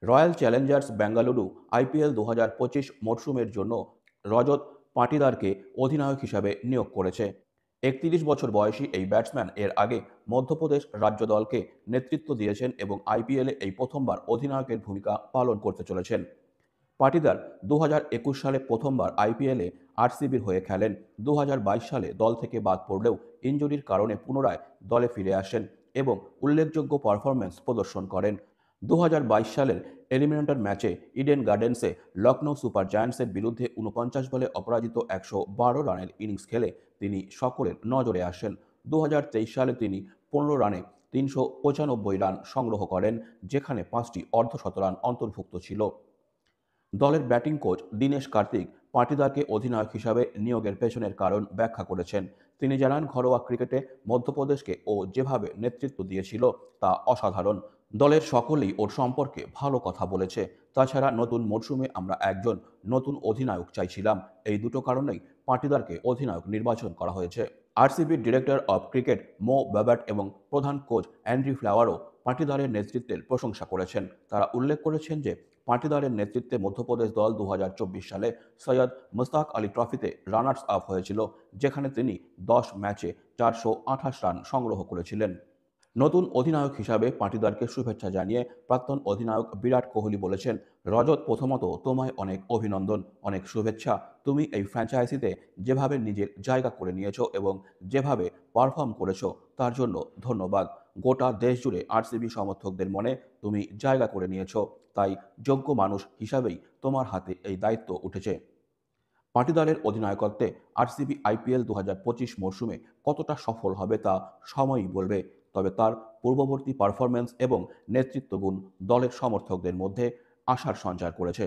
Royal Challengers Bengaluru IPL ২০২৫ মরশুমের জন্য রজত পাটিদারকে অধিনায়ক হিসাবে নিয়োগ করেছে। ৩১ বছর বয়সী এই ব্যাটসম্যান এর আগে মধ্যপ্রদেশ রাজ্য দলকে নেতৃত্ব দিয়েছেন এবং আইপিএলে এই প্রথমবার অধিনায়কের ভূমিকা পালন করতে চলেছেন। পাটিদার ২০২১ সালে প্রথমবার আইপিএলে আরসিবির হয়ে খেলেন। ২০২২ সালে দল থেকে বাদ পড়লেও ইনজুরির কারণে পুনরায় দলে ফিরে আসেন এবং উল্লেখযোগ্য পারফরম্যান্স প্রদর্শন করেন। ২০২২ সালের এলিমিনেটর ম্যাচে ইডেন গার্ডেন্সে লখনৌ সুপার জায়ান্টসের বিরুদ্ধে ৪৯ বলে অপরাজিত ১১২ রানের ইনিংস খেলে তিনি সকলের নজরে আসেন। ২০২৩ সালে তিনি ১৫ রানে ৩৯৫ রান সংগ্রহ করেন, যেখানে ৫টি অর্ধশতরান অন্তর্ভুক্ত ছিল। দলের ব্যাটিং কোচ দীনেশ কার্তিক পাটিদারকে অধিনায়ক হিসাবে নিয়োগের পেছনের কারণ ব্যাখ্যা করেছেন। তিনি জানান, ঘরোয়া ক্রিকেটে মধ্যপ্রদেশকে ও যেভাবে নেতৃত্ব দিয়েছিল তা অসাধারণ। দলের সকলেই ওর সম্পর্কে ভালো কথা বলেছে। তাছাড়া নতুন মরশুমে আমরা একজন নতুন অধিনায়ক চাইছিলাম। এই দুটো কারণেই পাটিদারকে অধিনায়ক নির্বাচন করা হয়েছে। আরসিবির ডিরেক্টর অব ক্রিকেট মো ব্যাবাট এবং প্রধান কোচ অ্যান্ড্রি ফ্লাওয়ারও পাটিদারের নেতৃত্বের প্রশংসা করেছেন। তারা উল্লেখ করেছেন যে পাটিদারের নেতৃত্বে মধ্যপ্রদেশ দল ২০২৪ সালে সৈয়দ মুশতাক আলী ট্রফিতে রানার্স আপ হয়েছিল, যেখানে তিনি ১০ ম্যাচে ৪২৮ রান সংগ্রহ করেছিলেন। নতুন অধিনায়ক হিসাবে পাটিদারকে শুভেচ্ছা জানিয়ে প্রাক্তন অধিনায়ক বিরাট কোহলি বলেছেন, রজত, প্রথমত তোমায় অনেক অভিনন্দন, অনেক শুভেচ্ছা। তুমি এই ফ্র্যাঞ্চাইজিতে যেভাবে নিজের জায়গা করে নিয়েছো এবং যেভাবে পারফর্ম করেছো তার জন্য ধন্যবাদ। গোটা দেশ জুড়ে আরসিবি সমর্থকদের মনে তুমি জায়গা করে নিয়েছো, তাই যোগ্য মানুষ হিসাবেই তোমার হাতে এই দায়িত্ব উঠেছে। পাটিদারের অধিনায়কত্বে আরসিবি আইপিএল ২০২৫ মরশুমে কতটা সফল হবে তা সময়ই বলবে, তবে তার পূর্ববর্তী পারফরম্যান্স এবং নেতৃত্বগুণ দলের সমর্থকদের মধ্যে আশার সঞ্চার করেছে।